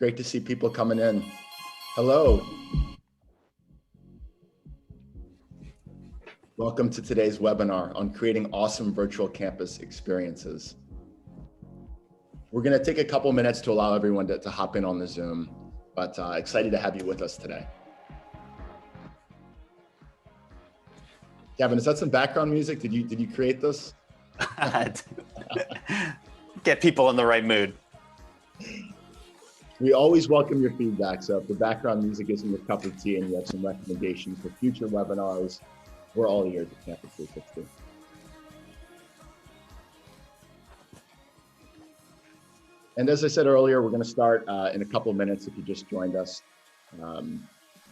Great to see people coming in. Hello. Welcome to today's webinar on creating awesome virtual campus experiences. We're going to take a couple minutes to allow everyone to hop in on the Zoom, but excited to have you with us today. Gavin, is that some background music? Did you create this? Get people in the right mood. We always welcome your feedback. So if the background music isn't your cup of tea and you have some recommendations for future webinars, we're all ears at Campus 360. And as I said earlier, we're going to start in a couple of minutes if you just joined us. And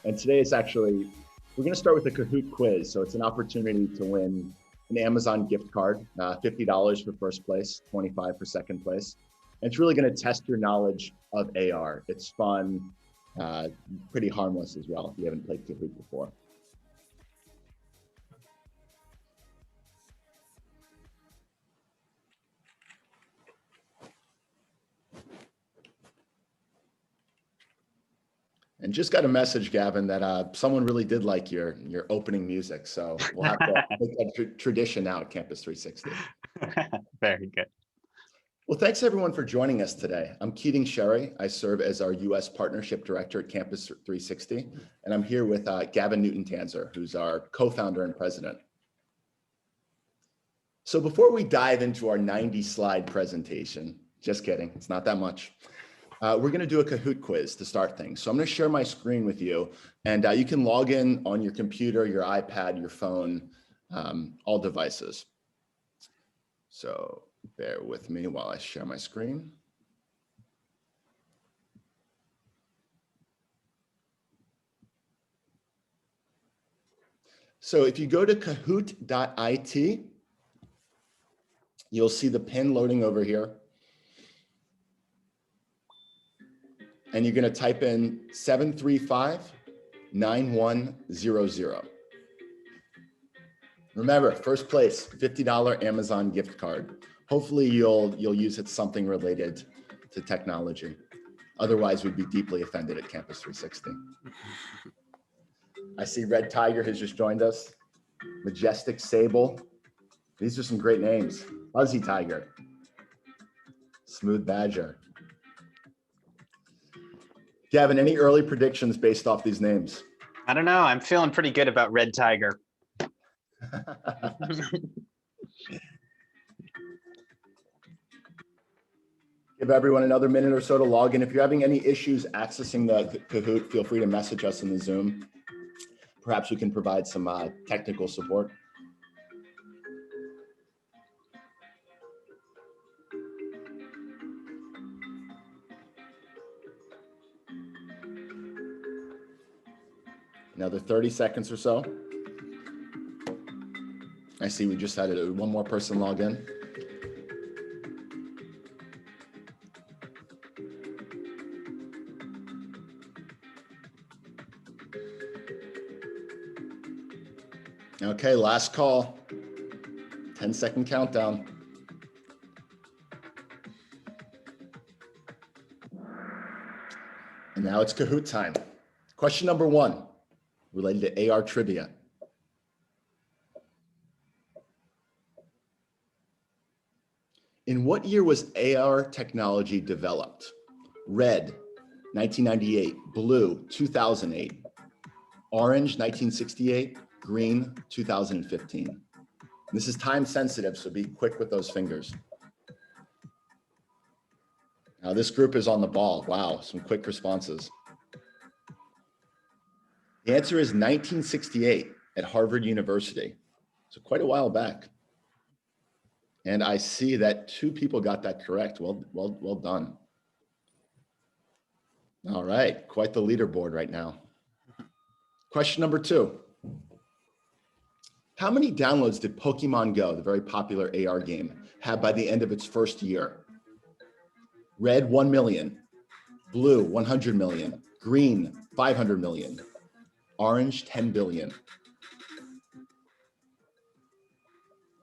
today is actually, we're going to start with a Kahoot quiz. So it's an opportunity to win an Amazon gift card, $50 for first place, $25 for second place. And it's really going to test your knowledge of AR. It's fun, pretty harmless as well if you haven't played Kahoot before. And just got a message, Gavin, that someone really did like your opening music. So we'll have to make that tradition now at Campus 360. Very good. Well, thanks everyone for joining us today. I'm Keating Sherry. I serve as our U.S. Partnership Director at Campus 360. And I'm here with Gavin Newton-Tanzer, who's our co-founder and president. So before we dive into our 90-slide presentation, just kidding, it's not that much. We're going to do a Kahoot quiz to start things. So I'm going to share my screen with you, and you can log in on your computer, your iPad, your phone, all devices. So bear with me while I share my screen. So if you go to kahoot.it, you'll see the pin loading over here. And you're going to type in 735-9100. Remember, first place, $50 Amazon gift card. Hopefully you'll use it something related to technology. Otherwise, we'd be deeply offended at Campus 360. I see Red Tiger has just joined us. Majestic Sable. These are some great names. Fuzzy Tiger. Smooth Badger. Gavin, any early predictions based off these names? I don't know. I'm feeling pretty good about Red Tiger. Give everyone another minute or so to log in. If you're having any issues accessing the Kahoot, feel free to message us in the Zoom. Perhaps we can provide some technical support. Another 30 seconds or so. I see we just had one more person log in. Okay, last call. 10-second countdown. And now it's Kahoot time. Question number 1. Related to AR trivia. In what year was AR technology developed? Red, 1998, blue, 2008, orange, 1968, green, 2015. This is time sensitive, so be quick with those fingers. Now this group is on the ball. Wow, some quick responses. The answer is 1968 at Harvard University. So quite a while back. And I see that 2 people got that correct. Well done. All right, quite the leaderboard right now. Question number 2. How many downloads did Pokemon Go, the very popular AR game, have by the end of its first year? Red, 1 million. Blue, 100 million. Green, 500 million. Orange, 10 billion.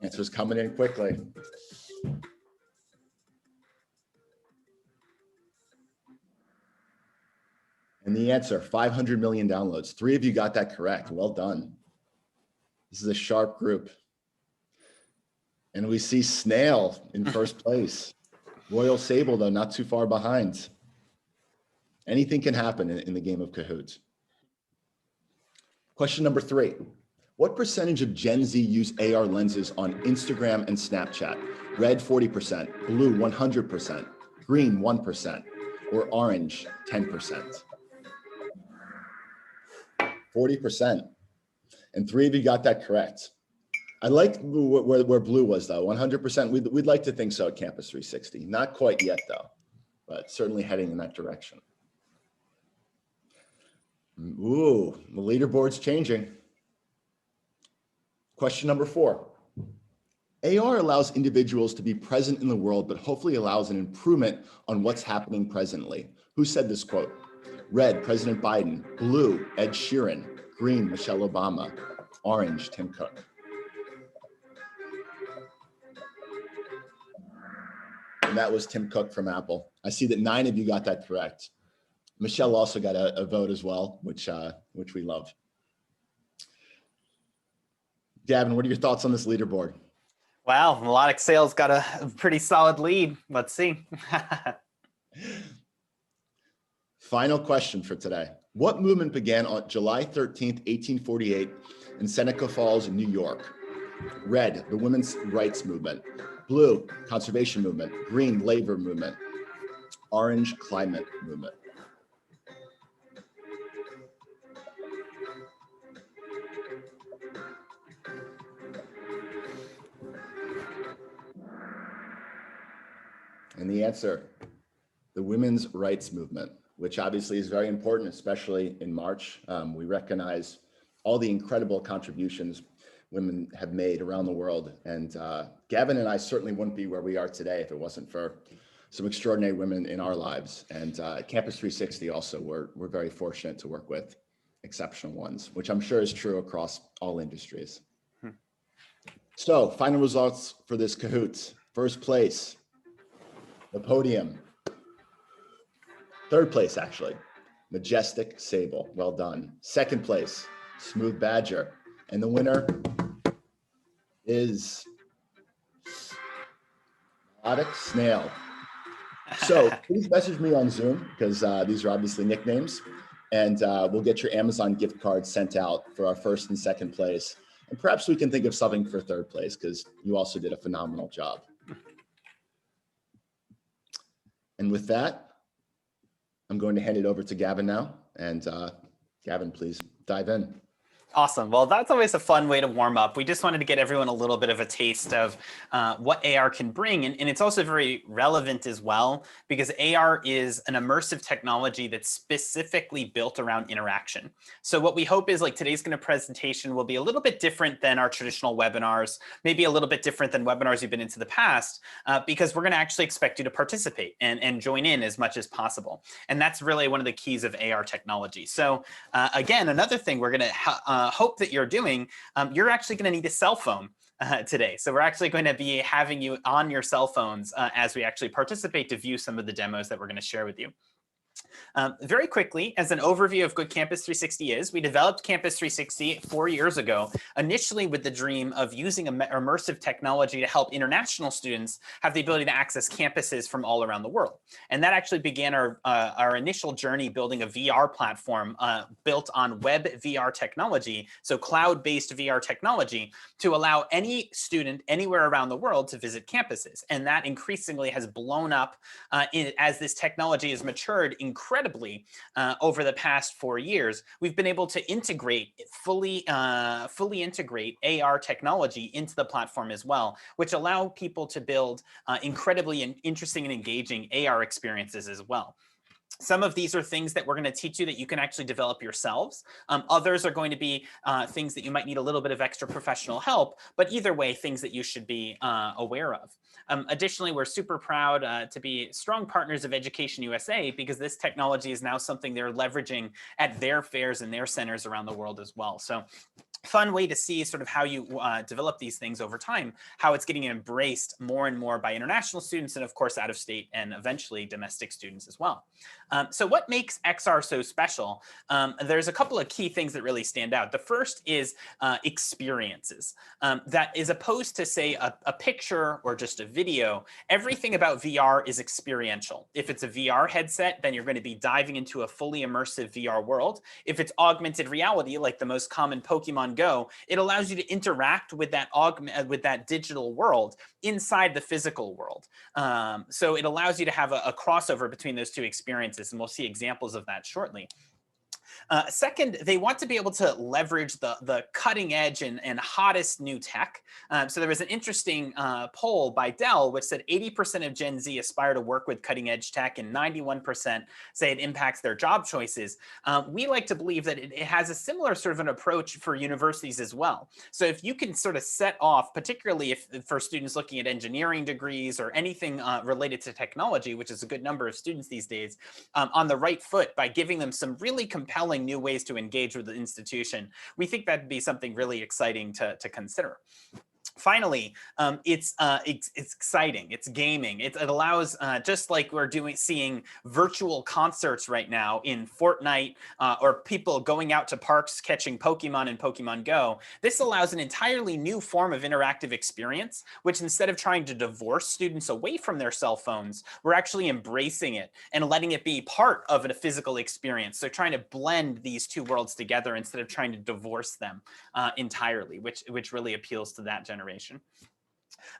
Answers coming in quickly. the answer, 500 million downloads. 3 of you got that correct. Well done. This is a sharp group. And we see Snail in first place. Royal Sable, though, not too far behind. Anything can happen in the game of Kahoot. Question number 3. What percentage of Gen Z use AR lenses on Instagram and Snapchat? Red, 40%, blue, 100%, green, 1%, or orange, 10%? 40%. And 3 of you got that correct. I like where blue was, though. 100%. We'd like to think so at Campus 360. Not quite yet, though, but certainly heading in that direction. Ooh, the leaderboard's changing. Question number 4. AR allows individuals to be present in the world, but hopefully allows an improvement on what's happening presently. Who said this quote? Red, President Biden. Blue, Ed Sheeran. Green, Michelle Obama. Orange, Tim Cook. And that was Tim Cook from Apple. I see that 9 of you got that correct. Michelle also got a vote as well, which we love. Gavin, what are your thoughts on this leaderboard? Wow, Melodic Sales got a pretty solid lead. Let's see. Final question for today. What movement began on July 13th, 1848 in Seneca Falls, New York? Red, the women's rights movement. Blue, conservation movement. Green, labor movement. Orange, climate movement. And the answer, the women's rights movement, which obviously is very important, especially in March. We recognize all the incredible contributions women have made around the world. And Gavin and I certainly wouldn't be where we are today if it wasn't for some extraordinary women in our lives. And at Campus 360 also, we're very fortunate to work with exceptional ones, which I'm sure is true across all industries. So final results for this Kahoot. First place, the podium. Third place, actually, Majestic Sable. Well done. Second place, Smooth Badger. And the winner is Melodic Snail. So please message me on Zoom because these are obviously nicknames. And we'll get your Amazon gift card sent out for our first and second place. And perhaps we can think of something for third place because you also did a phenomenal job. And with that, I'm going to hand it over to Gavin now. And Gavin, please dive in. Awesome. Well, that's always a fun way to warm up. We just wanted to get everyone a little bit of a taste of what AR can bring. And it's also very relevant as well, because AR is an immersive technology that's specifically built around interaction. So what we hope is like today's presentation will be a little bit different than our traditional webinars, maybe a little bit different than webinars you've been into the past, because we're going to actually expect you to participate and join in as much as possible. And that's really one of the keys of AR technology. So again, another thing we're going to hope that you're doing, you're actually going to need a cell phone today. So we're actually going to be having you on your cell phones as we actually participate to view some of the demos that we're going to share with you. Very quickly, as an overview of what Campus 360 is, we developed Campus 360 4 years ago, initially with the dream of using immersive technology to help international students have the ability to access campuses from all around the world. And that actually began our initial journey building a VR platform built on web VR technology, so cloud-based VR technology, to allow any student anywhere around the world to visit campuses. And that increasingly has blown up as this technology has matured incredibly over the past 4 years. We've been able to integrate fully integrate AR technology into the platform as well, which allow people to build incredibly interesting and engaging AR experiences as well. Some of these are things that we're going to teach you that you can actually develop yourselves. Others are going to be things that you might need a little bit of extra professional help, but either way, things that you should be aware of. Additionally, we're super proud to be strong partners of Education USA because this technology is now something they're leveraging at their fairs and their centers around the world as well. So fun way to see sort of how you develop these things over time, how it's getting embraced more and more by international students and of course out of state and eventually domestic students as well. So what makes XR so special? There's a couple of key things that really stand out. The first is experiences. That is opposed to say a picture or just a video, everything about VR is experiential. If it's a VR headset, then you're going to be diving into a fully immersive VR world. If it's augmented reality, like the most common Pokemon Go, it allows you to interact with that digital world inside the physical world. So it allows you to have a crossover between those two experiences, and we'll see examples of that shortly. Second, they want to be able to leverage the cutting edge and hottest new tech. So there was an interesting poll by Dell, which said 80% of Gen Z aspire to work with cutting edge tech and 91% say it impacts their job choices. We like to believe that it has a similar sort of an approach for universities as well. So if you can sort of set off, particularly if for students looking at engineering degrees or anything related to technology, which is a good number of students these days, on the right foot by giving them some really compelling new ways to engage with the institution, we think that'd be something really exciting to consider. Finally, it's exciting. It's gaming. It allows, just like we're seeing virtual concerts right now in Fortnite, or people going out to parks catching Pokemon in Pokemon Go. This allows an entirely new form of interactive experience, which instead of trying to divorce students away from their cell phones, we're actually embracing it and letting it be part of a physical experience. So trying to blend these two worlds together instead of trying to divorce them entirely, which really appeals to that generation.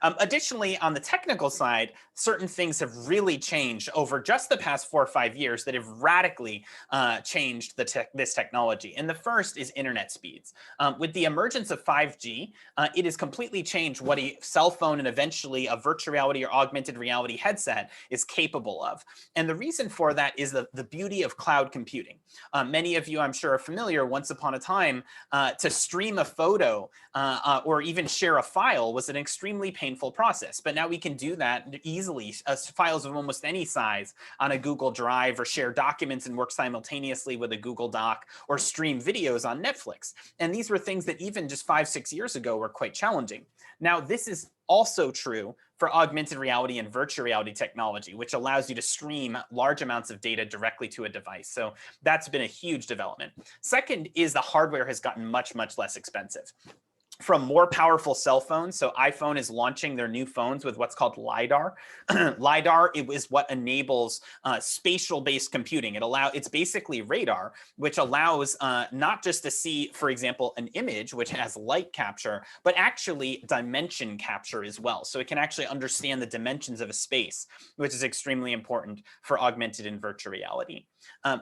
Additionally, on the technical side, certain things have really changed over just the past 4 or 5 years that have radically changed this technology. And the first is internet speeds. With the emergence of 5G, it has completely changed what a cell phone and eventually a virtual reality or augmented reality headset is capable of. And the reason for that is the beauty of cloud computing. Many of you, I'm sure, are familiar, once upon a time, to stream a photo or even share a file was an extremely painful process. But now we can do that easily, files of almost any size on a Google Drive, or share documents and work simultaneously with a Google Doc, or stream videos on Netflix. And these were things that even just 5, 6 years ago were quite challenging. Now, this is also true for augmented reality and virtual reality technology, which allows you to stream large amounts of data directly to a device. So that's been a huge development. Second is the hardware has gotten much, much less expensive. From more powerful cell phones. So iPhone is launching their new phones with what's called LiDAR. LiDAR is what enables spatial-based computing. It's basically radar, which allows not just to see, for example, an image, which has light capture, but actually dimension capture as well. So it can actually understand the dimensions of a space, which is extremely important for augmented and virtual reality.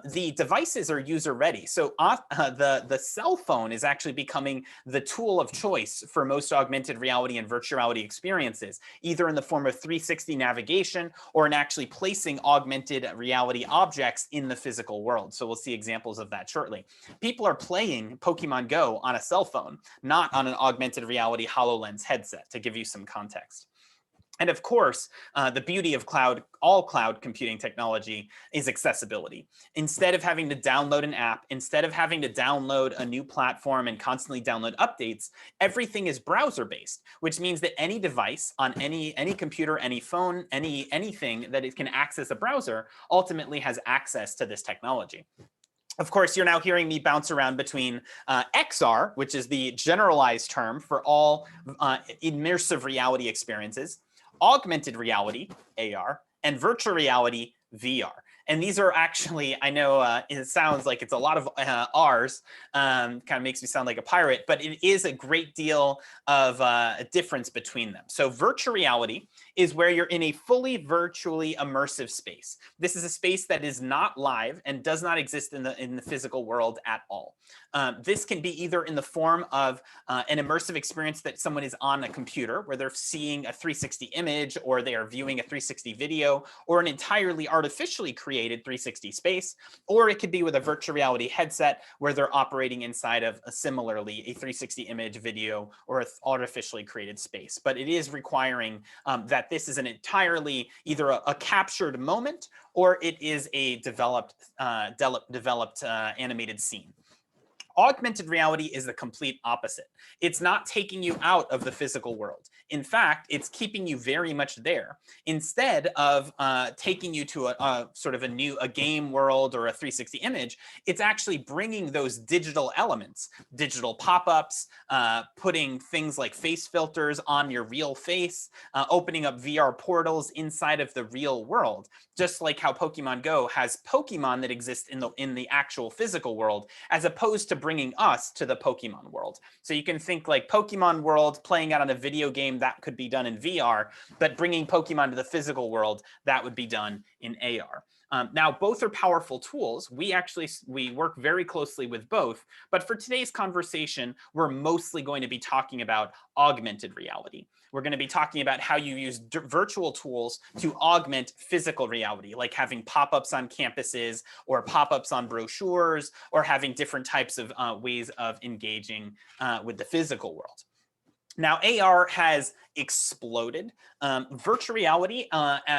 The devices are user-ready. So the cell phone is actually becoming the tool of choice for most augmented reality and virtual reality experiences, either in the form of 360 navigation or in actually placing augmented reality objects in the physical world. So we'll see examples of that shortly. People are playing Pokemon Go on a cell phone, not on an augmented reality HoloLens headset, to give you some context. And of course, the beauty of all cloud computing technology is accessibility. Instead of having to download an app, instead of having to download a new platform and constantly download updates, everything is browser-based, which means that any device on any computer, any phone, anything that it can access a browser ultimately has access to this technology. Of course, you're now hearing me bounce around between XR, which is the generalized term for all immersive reality experiences, augmented reality, AR, and virtual reality, VR. And these are actually, I know it sounds like it's a lot of R's, kind of makes me sound like a pirate, but it is a great deal of a difference between them. So virtual reality is where you're in a fully virtually immersive space. This is a space that is not live and does not exist in the physical world at all. This can be either in the form of an immersive experience that someone is on a computer where they're seeing a 360 image, or they are viewing a 360 video, or an entirely artificially created 360 space, or it could be with a virtual reality headset where they're operating inside of similarly a 360 image, video, or an artificially created space. But it is requiring that this is an entirely either a captured moment, or it is a developed animated scene. Augmented reality is the complete opposite. It's not taking you out of the physical world. In fact, it's keeping you very much there. Instead of taking you to a sort of a game world or a 360 image, it's actually bringing those digital elements, digital pop-ups, putting things like face filters on your real face, opening up VR portals inside of the real world, just like how Pokemon Go has Pokemon that exist in the actual physical world, as opposed to bringing us to the Pokemon world. So you can think like Pokemon world playing out on a video game, that could be done in VR, but bringing Pokemon to the physical world, that would be done in AR. Now, both are powerful tools. We work very closely with both, but for today's conversation, we're mostly going to be talking about augmented reality. We're going to be talking about how you use virtual tools to augment physical reality, like having pop-ups on campuses or pop-ups on brochures, or having different types of ways of engaging with the physical world. Now, AR has exploded. Virtual reality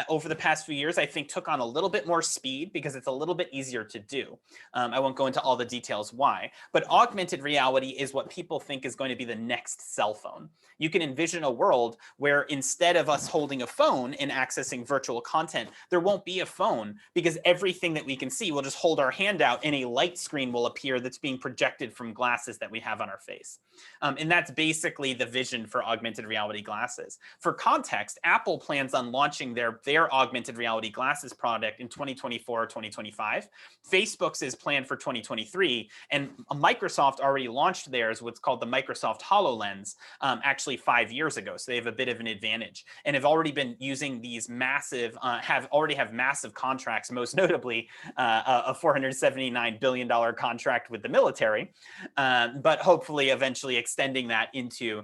over the past few years, I think, took on a little bit more speed because it's a little bit easier to do. I won't go into all the details why, but augmented reality is what people think is going to be the next cell phone. You can envision a world where instead of us holding a phone and accessing virtual content, there won't be a phone, because everything that we can see, we'll just hold our hand out and a light screen will appear that's being projected from glasses that we have on our face. And that's basically the vision for augmented reality glasses. For context, Apple plans on launching their augmented reality glasses product in 2024 or 2025. Facebook's is planned for 2023, and Microsoft already launched theirs, what's called the Microsoft HoloLens, actually 5 years ago. So they have a bit of an advantage, and have already been using these massive, already have massive contracts, most notably a $479 billion contract with the military, but hopefully eventually extending that into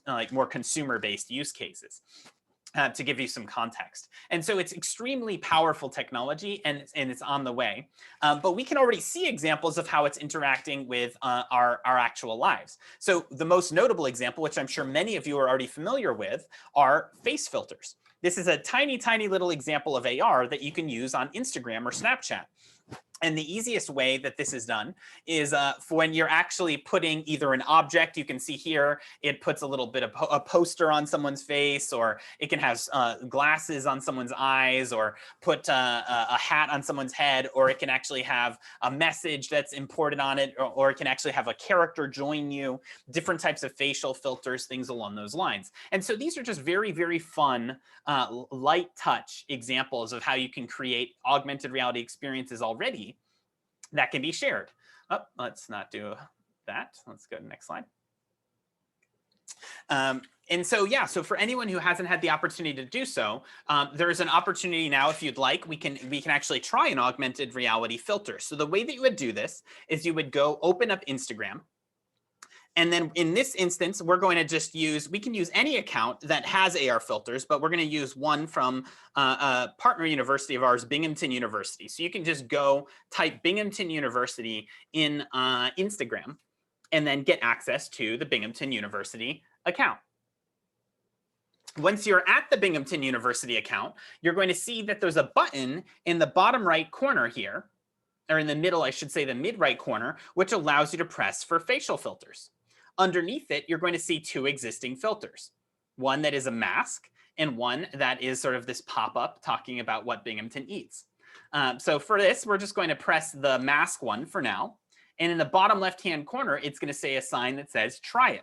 like more consumer-based use cases. To give you some context. And so it's extremely powerful technology, and it's on the way. But we can already see examples of how it's interacting with our actual lives. So the most notable example, which I'm sure many of you are already familiar with, are face filters. This is a tiny, tiny little example of AR that you can use on Instagram or Snapchat. And the easiest way that this is done is for when you're actually putting either an object. You can see here, it puts a little bit of a poster on someone's face, or it can have glasses on someone's eyes, or put a hat on someone's head, or it can actually have a message that's imported on it, or it can actually have a character join you, different types of facial filters, things along those lines. And so these are just very, very fun, light touch examples of how you can create augmented reality experiences already that can be shared. Oh, let's not do that. Let's go to the next slide. And so, yeah, so for anyone who hasn't had the opportunity to do so, there's an opportunity now. If you'd like, we can actually try an augmented reality filter. So the way that you would do this is you would go open up Instagram. And then in this instance, we're going to just we can use any account that has AR filters, but we're going to use one from a partner university of ours, Binghamton University. So you can just go type Binghamton University in Instagram and then get access to the Binghamton University account. Once you're at the Binghamton University account, you're going to see that there's a button in the bottom right corner here, or in the middle, I should say the mid right corner, which allows you to press for facial filters. Underneath it, you're going to see two existing filters, one that is a mask and one that is sort of this pop-up talking about what Binghamton eats. So for this, we're just going to press the mask one for now. And in the bottom left-hand corner, it's going to say a sign that says, try it.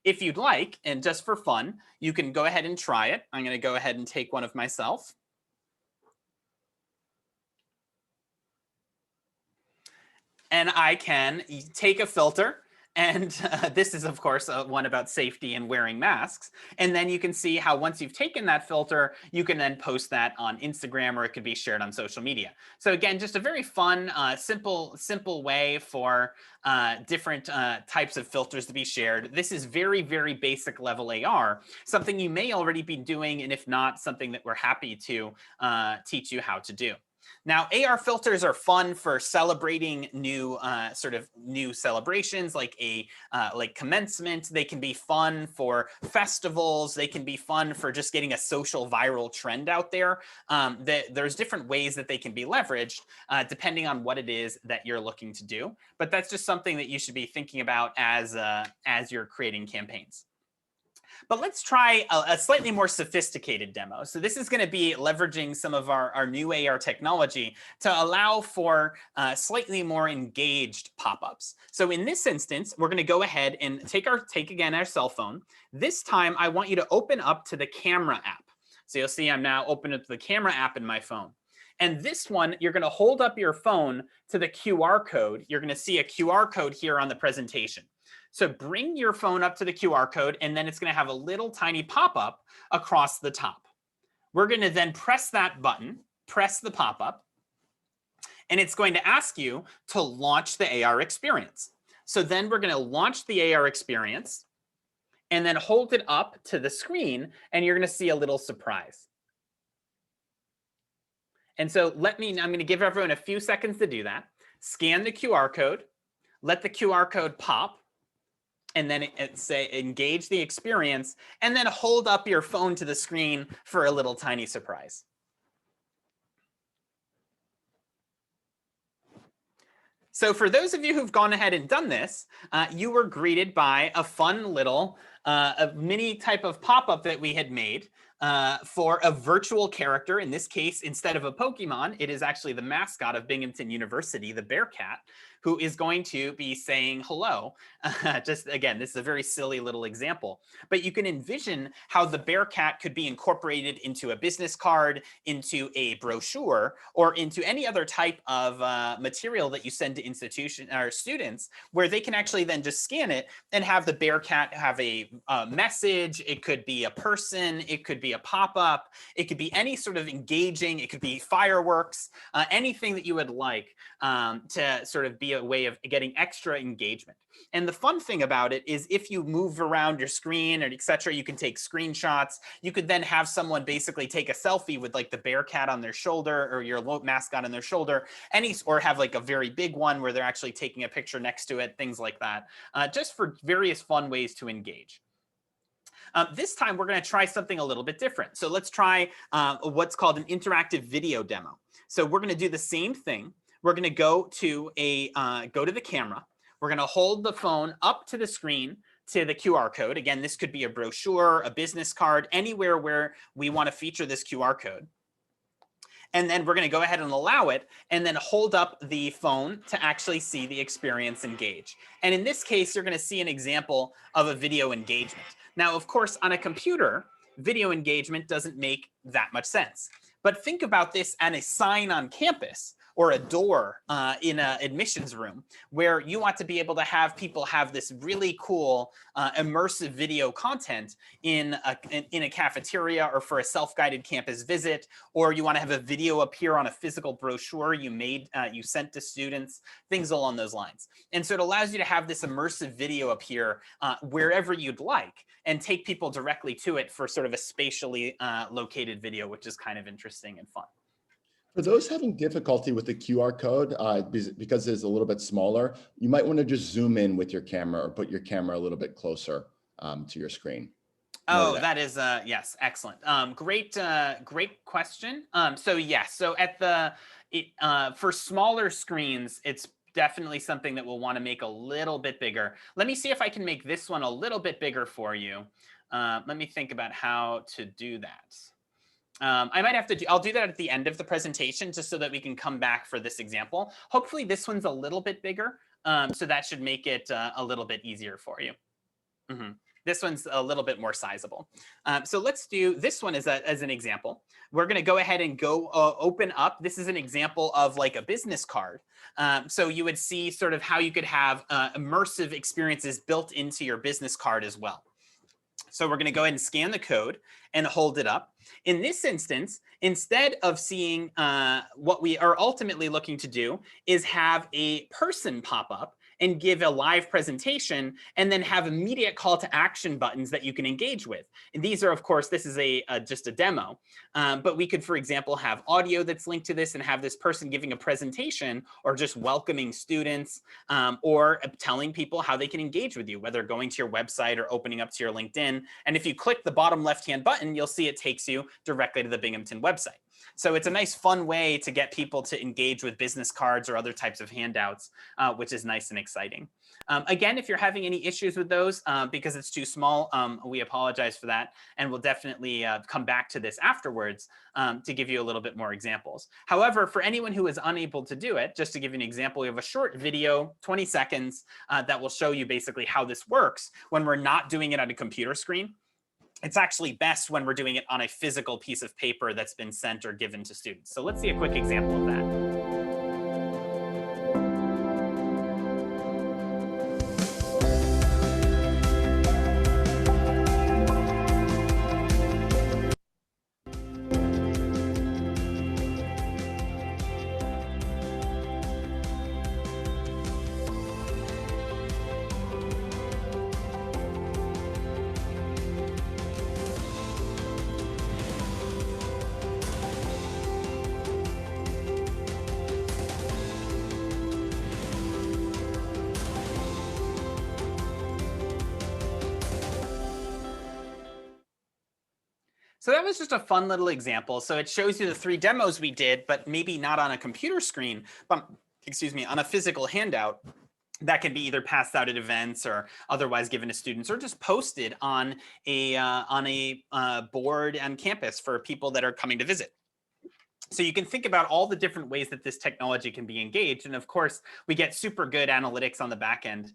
If you'd like, and just for fun, you can go ahead and try it. I'm going to go ahead and take one of myself. And I can take a filter. And this is, of course, one about safety and wearing masks. And then you can see how once you've taken that filter, you can then post that on Instagram, or it could be shared on social media. So again, just a very fun, simple way for different types of filters to be shared. This is very, very basic level AR, something you may already be doing, and if not, something that we're happy to teach you how to do. Now, AR filters are fun for celebrating new new celebrations like commencement. They can be fun for festivals. They can be fun for just getting a social viral trend out there. There's different ways that they can be leveraged depending on what it is that you're looking to do. But that's just something that you should be thinking about as you're creating campaigns. But let's try a slightly more sophisticated demo. So this is going to be leveraging some of our new AR technology to allow for slightly more engaged pop-ups. So in this instance, we're going to go ahead and take again our cell phone. This time, I want you to open up to the camera app. So you'll see I'm now open up the camera app in my phone. And this one, you're going to hold up your phone to the QR code. You're going to see a QR code here on the presentation. So bring your phone up to the QR code, and then it's going to have a little tiny pop-up across the top. We're going to then press that button, press the pop-up, and it's going to ask you to launch the AR experience. So then we're going to launch the AR experience and then hold it up to the screen, and you're going to see a little surprise. And so I'm going to give everyone a few seconds to do that. Scan the QR code, let the QR code pop, and then say engage the experience, and then hold up your phone to the screen for a little tiny surprise. So for those of you who've gone ahead and done this, you were greeted by a fun little a mini type of pop-up that we had made for a virtual character. In this case, instead of a Pokemon, it is actually the mascot of Binghamton University, the Bearcat, who is going to be saying hello. Just again, this is a very silly little example, but you can envision how the Bearcat could be incorporated into a business card, into a brochure, or into any other type of material that you send to institution or students, where they can actually then just scan it and have the Bearcat have a message. It could be a person, it could be a pop-up, it could be any sort of engaging, it could be fireworks, anything that you would like to sort of be a way of getting extra engagement. And the fun thing about it is if you move around your screen or etc., you can take screenshots. You could then have someone basically take a selfie with like the Bearcat on their shoulder or your mascot on their shoulder, or have like a very big one where they're actually taking a picture next to it, things like that, just for various fun ways to engage. This time, we're going to try something a little bit different. So let's try what's called an interactive video demo. So we're going to do the same thing. We're going to go to the camera. We're going to hold the phone up to the screen to the QR code. Again, this could be a brochure, a business card, anywhere where we want to feature this QR code. And then we're going to go ahead and allow it, and then hold up the phone to actually see the experience engage. And in this case, you're going to see an example of a video engagement. Now, of course, on a computer, video engagement doesn't make that much sense. But think about this as a sign on campus or a door in an admissions room, where you want to be able to have people have this really cool immersive video content in a cafeteria or for a self-guided campus visit, or you want to have a video appear on a physical brochure you sent to students, things along those lines. And so it allows you to have this immersive video appear wherever you'd like and take people directly to it for sort of a spatially located video, which is kind of interesting and fun. For those having difficulty with the QR code, because it's a little bit smaller, you might want to just zoom in with your camera or put your camera a little bit closer to your screen. Oh, that is yes, excellent. Great question. So yes, so for smaller screens, it's definitely something that we'll want to make a little bit bigger. Let me see if I can make this one a little bit bigger for you. Let me think about how to do that. I might have to I'll do that at the end of the presentation, just so that we can come back for this example. Hopefully this one's a little bit bigger, so that should make it a little bit easier for you. This one's a little bit more sizable. So let's do this one as an example. We're going to go ahead and open up. This is an example of like a business card. So you would see sort of how you could have immersive experiences built into your business card as well. So we're going to go ahead and scan the code and hold it up. In this instance, instead of seeing what we are ultimately looking to do is have a person pop up and give a live presentation and then have immediate call to action buttons that you can engage with. And these are, of course, this is just a demo, but we could, for example, have audio that's linked to this and have this person giving a presentation or just welcoming students, or telling people how they can engage with you, whether going to your website or opening up to your LinkedIn. And if you click the bottom left-hand button, you'll see it takes you directly to the Binghamton website. So it's a nice, fun way to get people to engage with business cards or other types of handouts, which is nice and exciting. Again, if you're having any issues with those because it's too small, we apologize for that. And we'll definitely come back to this afterwards to give you a little bit more examples. However, for anyone who is unable to do it, just to give you an example, we have a short video, 20 seconds, that will show you basically how this works when we're not doing it on a computer screen. It's actually best when we're doing it on a physical piece of paper that's been sent or given to students. So let's see a quick example of that. So that was just a fun little example. So it shows you the 3 demos we did, but maybe not on a computer screen, but excuse me, on a physical handout that can be either passed out at events or otherwise given to students or just posted on a board on campus for people that are coming to visit. So you can think about all the different ways that this technology can be engaged. And of course, we get super good analytics on the back end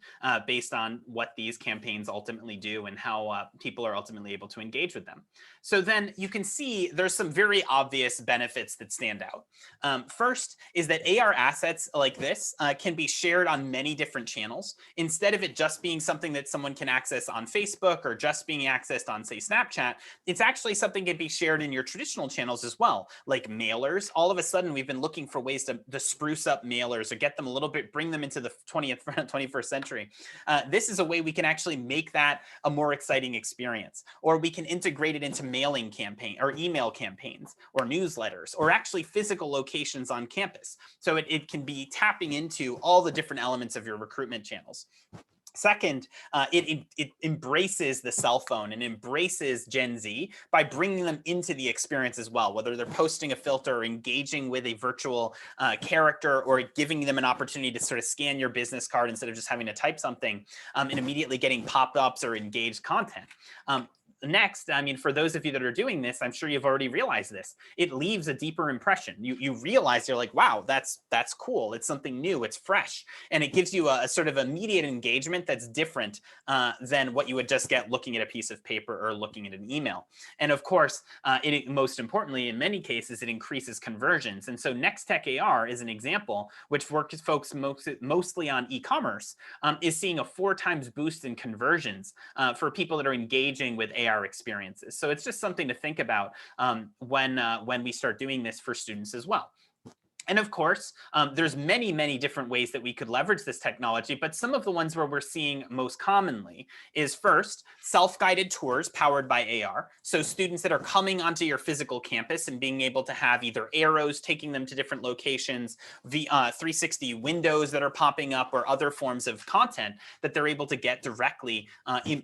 based on what these campaigns ultimately do and how people are ultimately able to engage with them. So then you can see there's some very obvious benefits that stand out. First is that AR assets like this can be shared on many different channels. Instead of it just being something that someone can access on Facebook or just being accessed on, say, Snapchat, it's actually something that can be shared in your traditional channels as well, like mail. All of a sudden, we've been looking for ways to spruce up mailers or get them a little bit, bring them into the 21st century. This is a way we can actually make that a more exciting experience, or we can integrate it into mailing campaign or email campaigns or newsletters or actually physical locations on campus. So it can be tapping into all the different elements of your recruitment channels. Second, it embraces the cell phone and embraces Gen Z by bringing them into the experience as well, whether they're posting a filter or engaging with a virtual character or giving them an opportunity to sort of scan your business card instead of just having to type something and immediately getting pop-ups or engaged content. Next, I mean, for those of you that are doing this, I'm sure you've already realized this. It leaves a deeper impression. You realize you're like, wow, that's cool. It's something new. It's fresh. And it gives you a sort of immediate engagement that's different than what you would just get looking at a piece of paper or looking at an email. And of course, most importantly, in many cases, it increases conversions. And so Nextech AR is an example, which works with folks mostly on e-commerce, is seeing a 4 times boost in conversions for people that are engaging with AR experiences. So it's just something to think about when we start doing this for students as well. And of course, there's many, many different ways that we could leverage this technology, but some of the ones where we're seeing most commonly is first, self-guided tours powered by AR. So students that are coming onto your physical campus and being able to have either arrows taking them to different locations, the 360 windows that are popping up, or other forms of content that they're able to get directly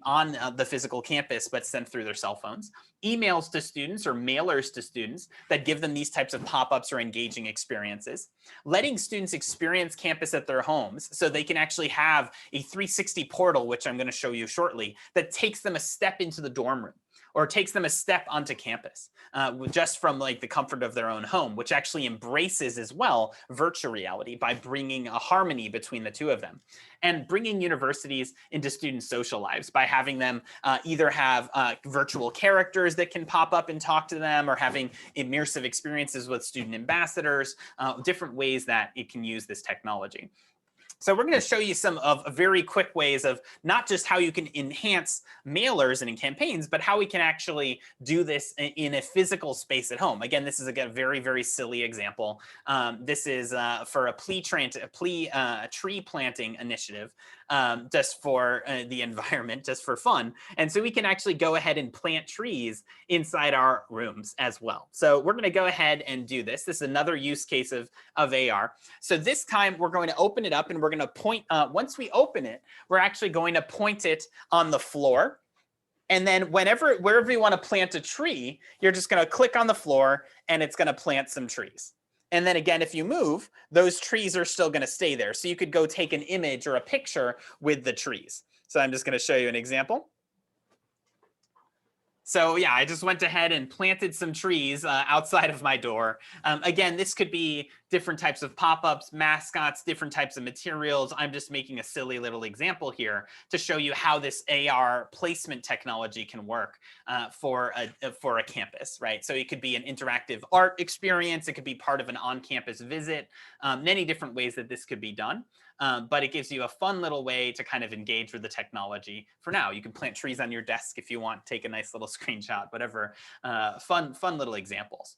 on the physical campus, but sent through their cell phones. Emails to students or mailers to students that give them these types of pop-ups or engaging experiences. Letting students experience campus at their homes so they can actually have a 360 portal, which I'm going to show you shortly, that takes them a step into the dorm room or takes them a step onto campus just from like the comfort of their own home, which actually embraces as well virtual reality by bringing a harmony between the two of them. And bringing universities into students' social lives by having them either have virtual characters that can pop up and talk to them, or having immersive experiences with student ambassadors, different ways that it can use this technology. So we're going to show you some of very quick ways of not just how you can enhance mailers and in campaigns, but how we can actually do this in a physical space at home. Again, this is a very, very silly example. This is for a tree planting initiative, just for the environment, just for fun. And so we can actually go ahead and plant trees inside our rooms as well. So we're going to go ahead and do this. This is another use case of AR. So this time we're going to open it up and we're going to point, once we open it, we're actually going to point it on the floor. And then wherever you want to plant a tree, you're just going to click on the floor and it's going to plant some trees. And then again, if you move, those trees are still going to stay there. So you could go take an image or a picture with the trees. So I'm just going to show you an example. So yeah, I just went ahead and planted some trees outside of my door. Again, this could be different types of pop-ups, mascots, different types of materials. I'm just making a silly little example here to show you how this AR placement technology can work for a campus, right? So it could be an interactive art experience. It could be part of an on-campus visit. Many different ways that this could be done. But it gives you a fun little way to kind of engage with the technology. For now, you can plant trees on your desk if you want, take a nice little screenshot, whatever. Fun little examples.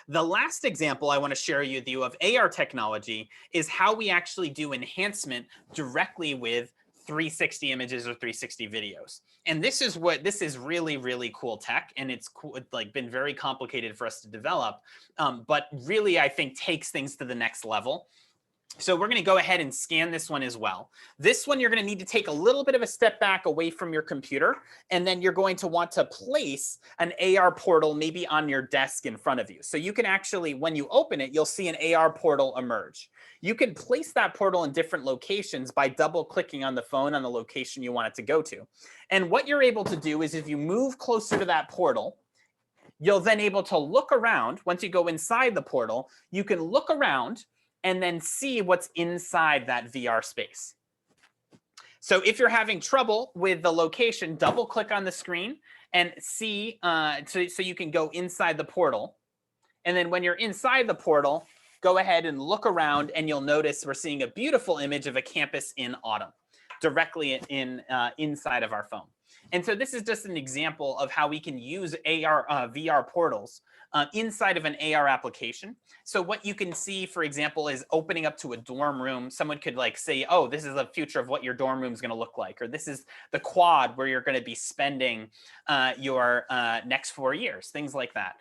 The last example I want to share with you of AR technology is how we actually do enhancement directly with 360 images or 360 videos. And this is really, really cool tech. And it's like been very complicated for us to develop, but really, I think takes things to the next level. So we're going to go ahead and scan this one as well. This one, you're going to need to take a little bit of a step back away from your computer, and then you're going to want to place an AR portal maybe on your desk in front of you. So you can actually, when you open it, you'll see an AR portal emerge. You can place that portal in different locations by double clicking on the phone on the location you want it to go to. And what you're able to do is if you move closer to that portal, you'll then able to look around. Once you go inside the portal, you can look around and then see what's inside that VR space. So if you're having trouble with the location, double click on the screen and see, so you can go inside the portal. And then when you're inside the portal, go ahead and look around and you'll notice we're seeing a beautiful image of a campus in autumn directly inside of our phone. And so this is just an example of how we can use AR, VR portals inside of an AR application. So what you can see, for example, is opening up to a dorm room. Someone could like say, oh, this is the future of what your dorm room is going to look like, or this is the quad where you're going to be spending your next 4 years, things like that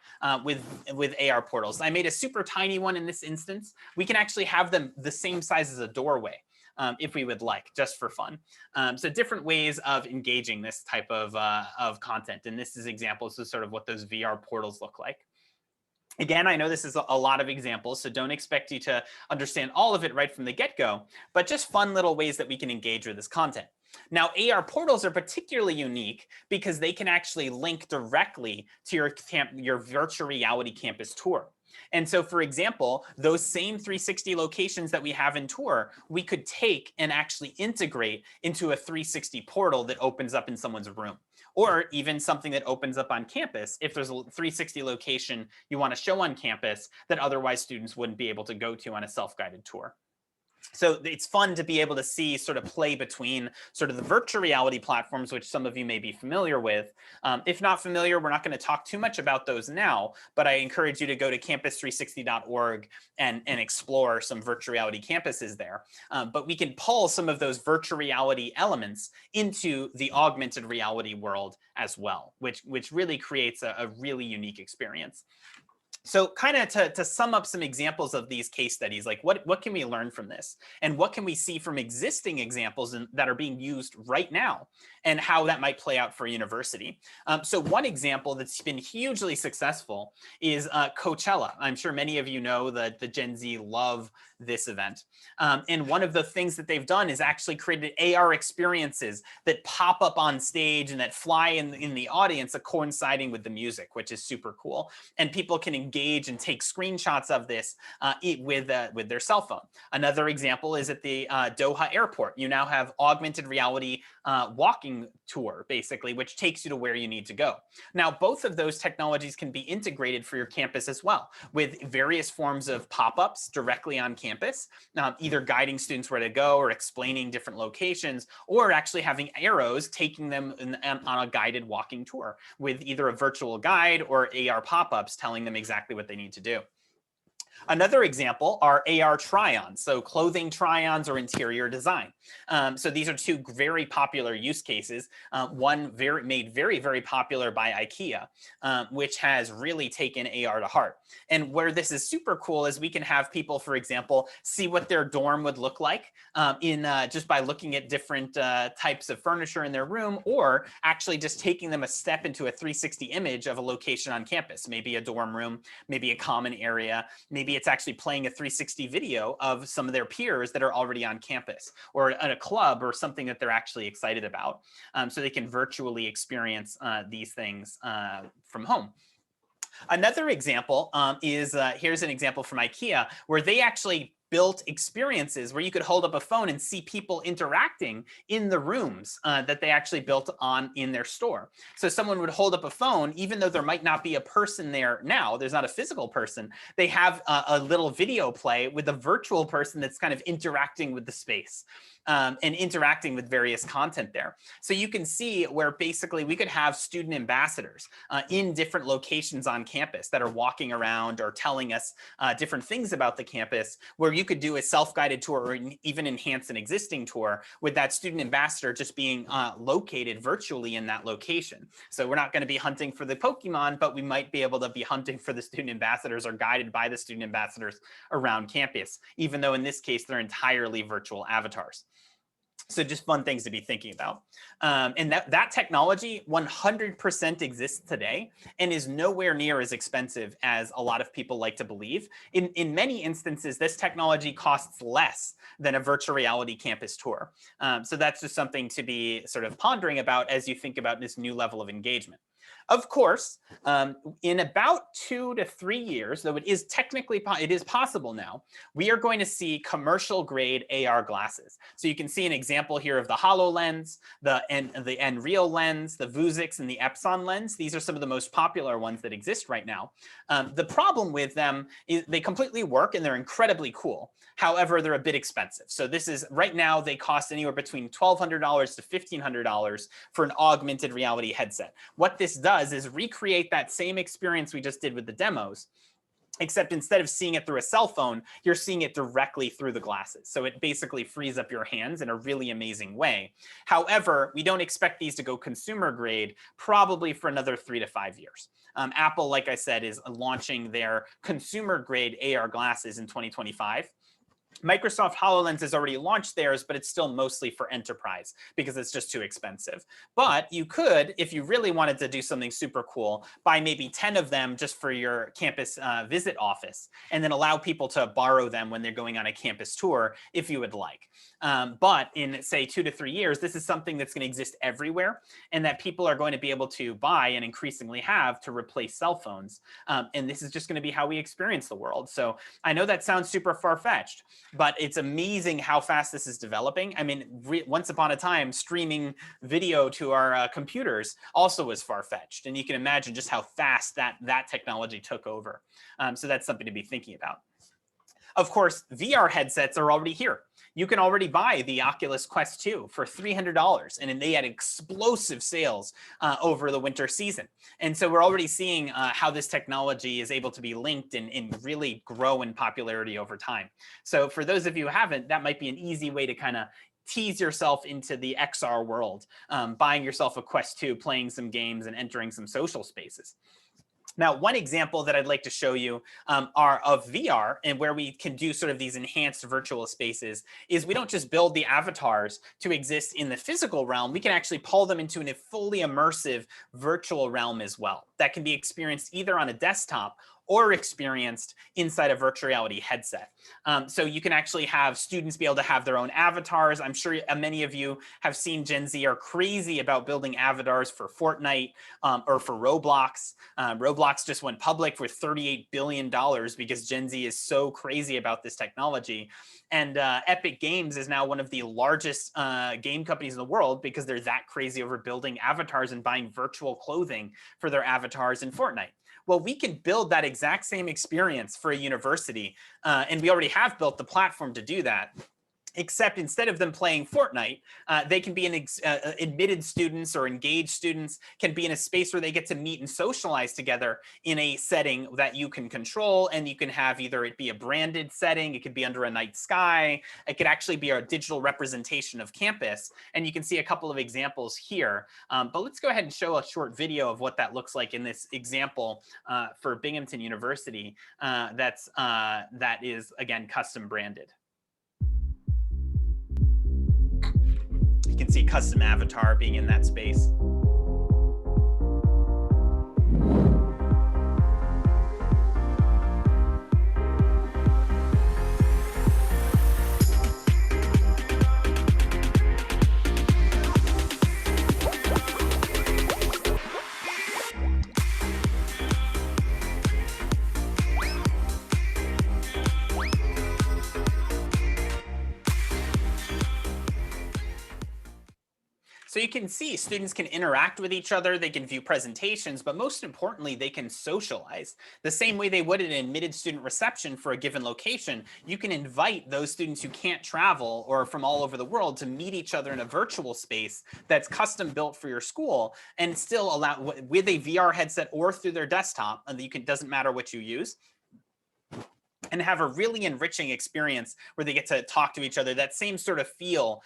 with AR portals. I made a super tiny one in this instance. We can actually have them the same size as a doorway. If we would like, just for fun. So different ways of engaging this type of content. And this is examples of sort of what those VR portals look like. Again, I know this is a lot of examples, so don't expect you to understand all of it right from the get-go, but just fun little ways that we can engage with this content. Now, AR portals are particularly unique because they can actually link directly to your virtual reality campus tour. And so, for example, those same 360 locations that we have in Tour, we could take and actually integrate into a 360 portal that opens up in someone's room, or even something that opens up on campus if there's a 360 location you want to show on campus that otherwise students wouldn't be able to go to on a self-guided tour. So it's fun to be able to see sort of play between sort of the virtual reality platforms, which some of you may be familiar with. If not familiar, we're not going to talk too much about those now, but I encourage you to go to campus360.org and explore some virtual reality campuses there. But we can pull some of those virtual reality elements into the augmented reality world as well, which really creates a really unique experience. So kind of to sum up some examples of these case studies, like what can we learn from this? And what can we see from existing examples that are being used right now and how that might play out for a university? So one example that's been hugely successful is Coachella. I'm sure many of you know that the Gen Z love this event. And one of the things that they've done is actually created AR experiences that pop up on stage and that fly in the audience coinciding with the music, which is super cool. And people can engage and take screenshots of this with their cell phone. Another example is at the Doha airport. You now have augmented reality walking tour, basically, which takes you to where you need to go. Now, both of those technologies can be integrated for your campus as well, with various forms of pop-ups directly on campus, either guiding students where to go or explaining different locations, or actually having arrows taking them on a guided walking tour with either a virtual guide or AR pop-ups telling them exactly what they need to do. Another example are AR try-ons, so clothing try-ons or interior design. So these are two very popular use cases. One made very popular by IKEA, which has really taken AR to heart. And where this is super cool is we can have people, for example, see what their dorm would look like just by looking at different types of furniture in their room, or actually just taking them a step into a 360 image of a location on campus, maybe a dorm room, maybe a common area, maybe it's actually playing a 360 video of some of their peers that are already on campus, or at a club or something that they're actually excited about. So they can virtually experience these things from home. Another example is, here's an example from IKEA where they actually built experiences where you could hold up a phone and see people interacting in the rooms that they actually built in their store. So someone would hold up a phone, even though there might not be a person there now, there's not a physical person, they have a little video play with a virtual person that's kind of interacting with the space. And interacting with various content there. So you can see where basically we could have student ambassadors in different locations on campus that are walking around or telling us different things about the campus, where you could do a self-guided tour or even enhance an existing tour with that student ambassador just being located virtually in that location. So we're not going to be hunting for the Pokemon, but we might be able to be hunting for the student ambassadors or guided by the student ambassadors around campus, even though in this case, they're entirely virtual avatars. So just fun things to be thinking about. And that technology 100% exists today and is nowhere near as expensive as a lot of people like to believe. In many instances, this technology costs less than a virtual reality campus tour. So that's just something to be sort of pondering about as you think about this new level of engagement. Of course, in about 2 to 3 years, though it is technically possible now, we are going to see commercial grade AR glasses. So you can see an example here of the HoloLens, the Nreal lens, the Vuzix, and the Epson lens. These are some of the most popular ones that exist right now. The problem with them is they completely work and they're incredibly cool. However, they're a bit expensive. So this is right now they cost anywhere between $1,200 to $1,500 for an augmented reality headset. What this does is recreate that same experience we just did with the demos, except instead of seeing it through a cell phone, you're seeing it directly through the glasses. So it basically frees up your hands in a really amazing way. However, we don't expect these to go consumer grade probably for another 3 to 5 years. Apple, like I said, is launching their consumer grade AR glasses in 2025. Microsoft HoloLens has already launched theirs, but it's still mostly for enterprise because it's just too expensive. But you could, if you really wanted to do something super cool, buy maybe 10 of them just for your campus visit office, and then allow people to borrow them when they're going on a campus tour if you would like. But in, say, 2 to 3 years, this is something that's going to exist everywhere and that people are going to be able to buy and increasingly have to replace cell phones. And this is just going to be how we experience the world. So I know that sounds super far-fetched, but it's amazing how fast this is developing. I mean, once upon a time, streaming video to our computers also was far-fetched. And you can imagine just how fast that technology took over. So that's something to be thinking about. Of course, VR headsets are already here. You can already buy the Oculus Quest 2 for $300, and they had explosive sales over the winter season. And so we're already seeing how this technology is able to be linked and really grow in popularity over time. So for those of you who haven't, that might be an easy way to kind of tease yourself into the XR world, buying yourself a Quest 2, playing some games, and entering some social spaces. Now, one example that I'd like to show you are of VR and where we can do sort of these enhanced virtual spaces is we don't just build the avatars to exist in the physical realm. We can actually pull them into a fully immersive virtual realm as well. that can be experienced either on a desktop or experienced inside a virtual reality headset. So you can actually have students be able to have their own avatars. I'm sure many of you have seen Gen Z are crazy about building avatars for Fortnite or for Roblox. Roblox just went public for $38 billion because Gen Z is so crazy about this technology. And Epic Games is now one of the largest game companies in the world because they're that crazy over building avatars and buying virtual clothing for their avatars in Fortnite. Well, we can build that exact same experience for a university, and we already have built the platform to do that. Except instead of them playing Fortnite, they can be admitted students or engaged students can be in a space where they get to meet and socialize together in a setting that you can control. And you can have either it be a branded setting, it could be under a night sky, it could actually be a digital representation of campus. And you can see a couple of examples here. But let's go ahead and show a short video of what that looks like in this example for Binghamton University that is, again, custom branded. You can see custom avatar being in that space. So you can see students can interact with each other, they can view presentations, but most importantly, they can socialize. The same way they would at an admitted student reception for a given location, you can invite those students who can't travel or from all over the world to meet each other in a virtual space that's custom built for your school and still allow with a VR headset or through their desktop, and doesn't matter what you use, and have a really enriching experience where they get to talk to each other, that same sort of feel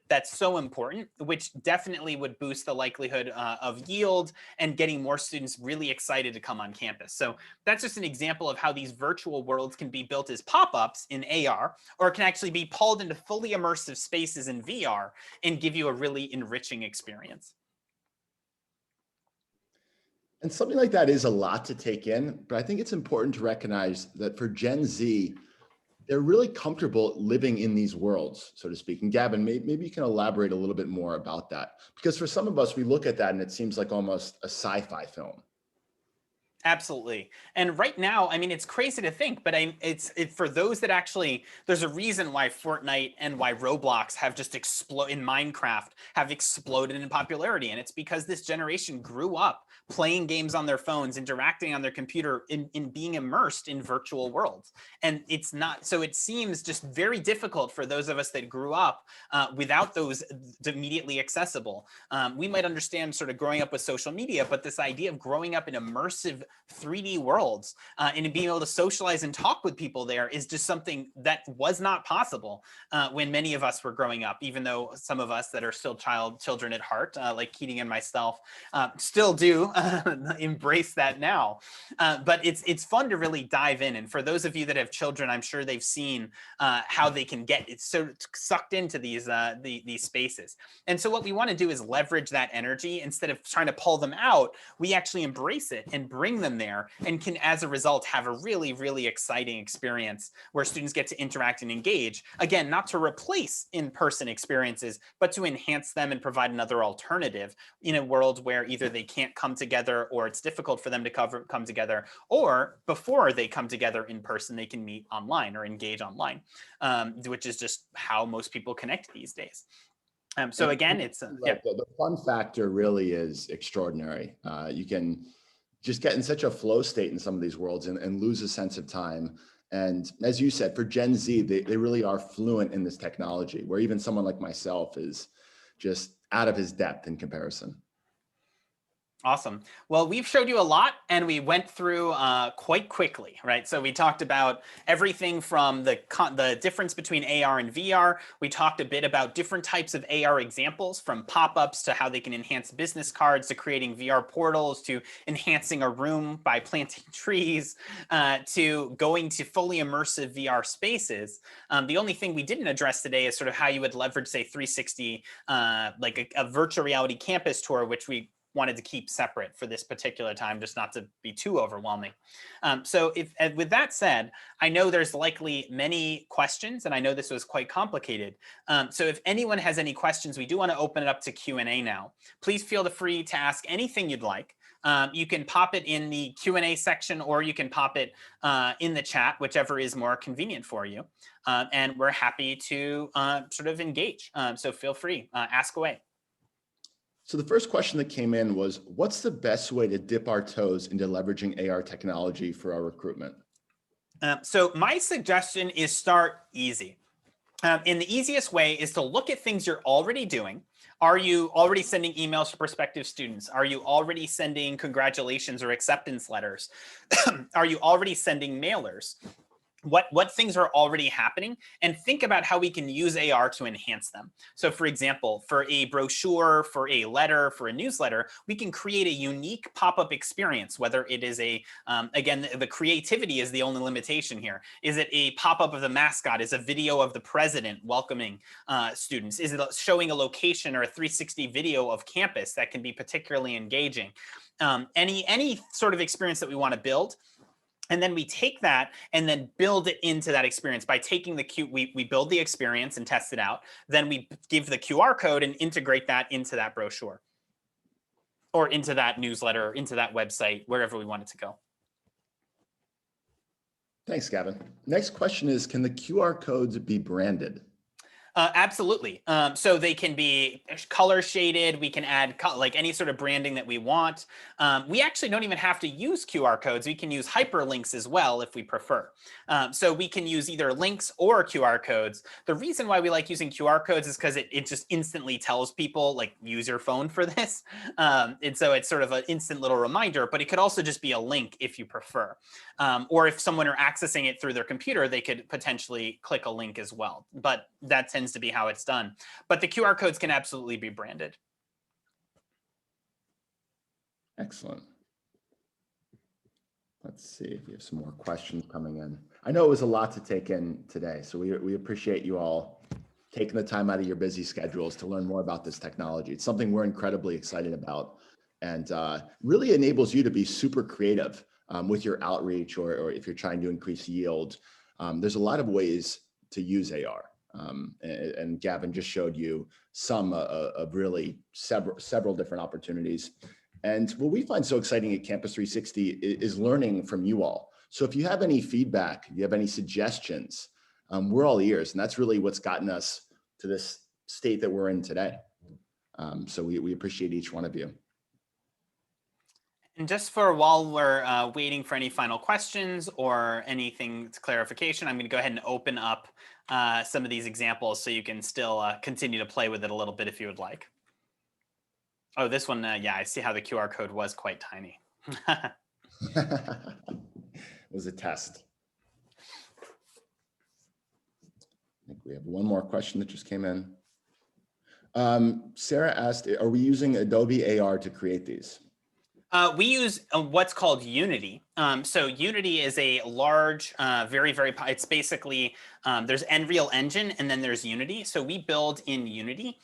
that's so important, which definitely would boost the likelihood of yield and getting more students really excited to come on campus. So that's just an example of how these virtual worlds can be built as pop-ups in AR, or it can actually be pulled into fully immersive spaces in VR and give you a really enriching experience. And something like that is a lot to take in, but I think it's important to recognize that for Gen Z, they're really comfortable living in these worlds, so to speak. And Gavin, maybe you can elaborate a little bit more about that. Because for some of us, we look at that and it seems like almost a sci-fi film. Absolutely. And right now, I mean, it's crazy to think, but for those that actually, there's a reason why Fortnite and why Roblox have just exploded, in Minecraft have exploded in popularity. And it's because this generation grew up playing games on their phones, interacting on their computer, in being immersed in virtual worlds. And it's not, so it seems just very difficult for those of us that grew up without those immediately accessible. We might understand sort of growing up with social media, but this idea of growing up in immersive 3D worlds and being able to socialize and talk with people there is just something that was not possible when many of us were growing up, even though some of us that are still children at heart, like Keating and myself, still do embrace that now. But it's fun to really dive in. And for those of you that have children, I'm sure they've seen how they can get so sucked into these spaces. And so what we want to do is leverage that energy instead of trying to pull them out. We actually embrace it and bring them there, and can, as a result, have a really, really exciting experience where students get to interact and engage. Again, not to replace in-person experiences, but to enhance them and provide another alternative in a world where either they can't come together or it's difficult for them to come together, or before they come together in person, they can meet online or engage online, which is just how most people connect these days. So again, it's the fun factor really is extraordinary. You can just get in such a flow state in some of these worlds and lose a sense of time. And as you said, for Gen Z, they really are fluent in this technology, where even someone like myself is just out of his depth in comparison. Awesome. Well, we've showed you a lot, and we went through quite quickly, right? So we talked about everything from the difference between AR and VR. We talked a bit about different types of AR examples, from pop-ups to how they can enhance business cards, to creating VR portals, to enhancing a room by planting trees, to going to fully immersive VR spaces. The only thing we didn't address today is sort of how you would leverage, say, 360, like a virtual reality campus tour, which we wanted to keep separate for this particular time, just not to be too overwhelming. So with that said, I know there's likely many questions, and I know this was quite complicated. So if anyone has any questions, we do want to open it up to Q&A now. Please feel free to ask anything you'd like. You can pop it in the Q&A section, or you can pop it in the chat, whichever is more convenient for you. And we're happy to sort of engage. So feel free, ask away. So the first question that came in was, what's the best way to dip our toes into leveraging AR technology for our recruitment? So my suggestion is start easy. And the easiest way is to look at things you're already doing. Are you already sending emails to prospective students? Are you already sending congratulations or acceptance letters? Are you already sending mailers? What things are already happening, and think about how we can use AR to enhance them. So for example, for a brochure, for a letter, for a newsletter, we can create a unique pop-up experience, whether it is a, again, the creativity is the only limitation here. Is it a pop-up of the mascot? Is a video of the president welcoming students? Is it showing a location or a 360 video of campus that can be particularly engaging? Any sort of experience that we want to build. And then we take that and then build it into that experience by taking we build the experience and test it out. Then we give the QR code and integrate that into that brochure or into that newsletter, into that website, wherever we want it to go. Thanks, Gavin. Next question is, can the QR codes be branded? Absolutely. So they can be color shaded. We can add like any sort of branding that we want. We actually don't even have to use QR codes. We can use hyperlinks as well if we prefer. So we can use either links or QR codes. The reason why we like using QR codes is because it just instantly tells people, like, use your phone for this. And so it's sort of an instant little reminder, but it could also just be a link if you prefer. Or if someone are accessing it through their computer, they could potentially click a link as well. But that tends to be how it's done. But the QR codes can absolutely be branded. Excellent. Let's see if we have some more questions coming in. I know it was a lot to take in today, so we appreciate you all taking the time out of your busy schedules to learn more about this technology. It's something we're incredibly excited about, and really enables you to be super creative with your outreach, or if you're trying to increase yield. There's a lot of ways to use AR. And Gavin just showed you some of really several different opportunities. And what we find so exciting at Campus 360 is learning from you all. So if you have any feedback, if you have any suggestions, we're all ears. And that's really what's gotten us to this state that we're in today. So we appreciate each one of you. And just for while we're waiting for any final questions or anything to clarification, I'm going to go ahead and open up some of these examples so you can still continue to play with it a little bit if you would like. Oh, this one, yeah, I see how the QR code was quite tiny. It was a test. I think we have one more question that just came in. Sarah asked, are we using Adobe AR to create these? We use what's called Unity. So Unity is a large, it's basically, there's Unreal Engine and then there's Unity. So we build in Unity,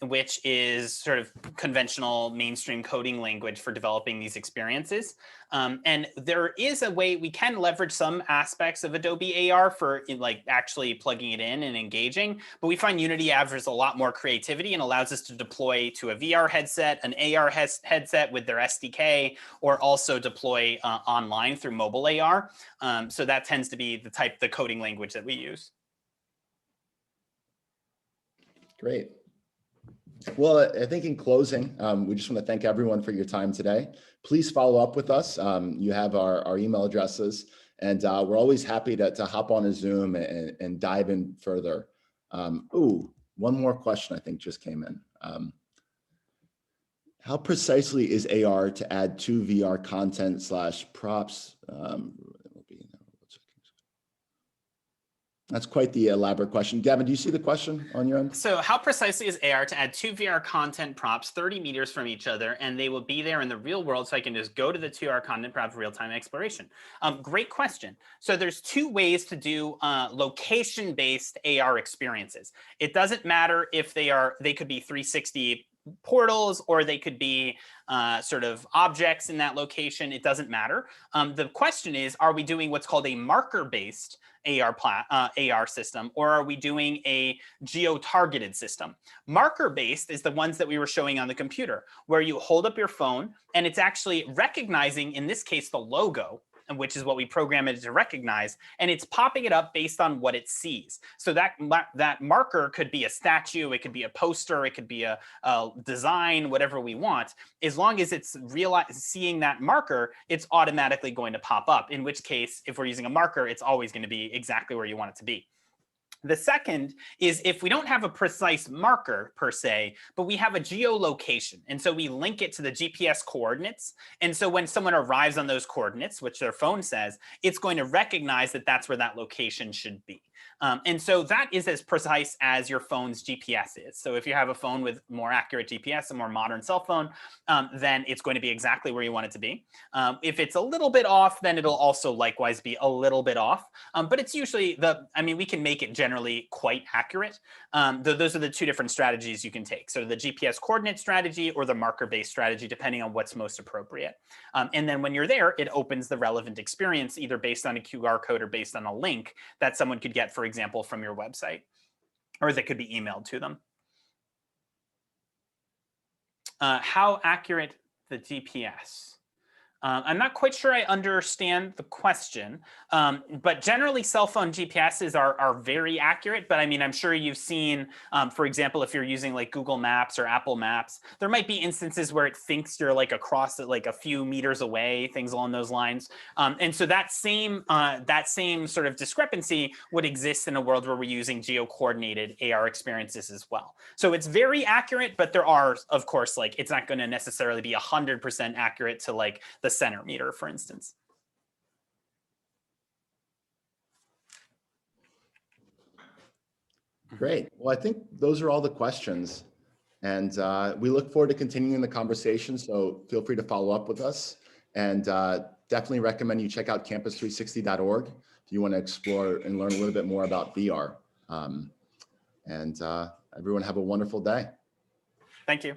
which is sort of conventional mainstream coding language for developing these experiences. And there is a way we can leverage some aspects of Adobe AR for like actually plugging it in and engaging, but we find Unity offers a lot more creativity and allows us to deploy to a VR headset, an AR headset with their SDK, or also deploy online through mobile AR. So that tends to be the coding language that we use. Great. Well, I think in closing, we just want to thank everyone for your time today. Please follow up with us. You have our email addresses, and we're always happy to hop on a Zoom and dive in further. Ooh, one more question I think just came in. How precisely is AR to add to VR content / props? That's quite the elaborate question. Gavin, do you see the question on your end? So how precisely is AR to add 2 VR content props 30 meters from each other, and they will be there in the real world, so I can just go to the 2 VR content prop real-time exploration? Great question. So there's 2 ways to do location-based AR experiences. It doesn't matter if they could be 360 portals, or they could be sort of objects in that location. It doesn't matter. The question is, are we doing what's called a marker-based AR system, or are we doing a geo-targeted system? Marker-based is the ones that we were showing on the computer, where you hold up your phone and it's actually recognizing, in this case, the logo, which is what we program it to recognize, and it's popping it up based on what it sees. So that marker could be a statue, it could be a poster, it could be a design, whatever we want. As long as it's seeing that marker, it's automatically going to pop up, in which case, if we're using a marker, it's always going to be exactly where you want it to be. The second is if we don't have a precise marker per se, but we have a geolocation. And so we link it to the GPS coordinates. And so when someone arrives on those coordinates, which their phone says, it's going to recognize that that's where that location should be. And so that is as precise as your phone's GPS is. So if you have a phone with more accurate GPS, a more modern cell phone, then it's going to be exactly where you want it to be. If it's a little bit off, then it'll also likewise be a little bit off. But it's usually we can make it generally quite accurate. Those are the two different strategies you can take. So the GPS coordinate strategy or the marker-based strategy, depending on what's most appropriate. And then when you're there, it opens the relevant experience, either based on a QR code or based on a link that someone could get, for example, from your website, or that could be emailed to them. How accurate the GPS? I'm not quite sure I understand the question, but generally cell phone GPSs are very accurate. But I mean, I'm sure you've seen, for example, if you're using like Google Maps or Apple Maps, there might be instances where it thinks you're like across like a few meters away, things along those lines. And so that same sort of discrepancy would exist in a world where we're using geo-coordinated AR experiences as well. So it's very accurate, but there are, of course, like it's not going to necessarily be 100% accurate to like the centimeter, for instance. Great. Well, I think those are all the questions. And we look forward to continuing the conversation. So feel free to follow up with us. And definitely recommend you check out campus360.org if you want to explore and learn a little bit more about VR. Everyone have a wonderful day. Thank you.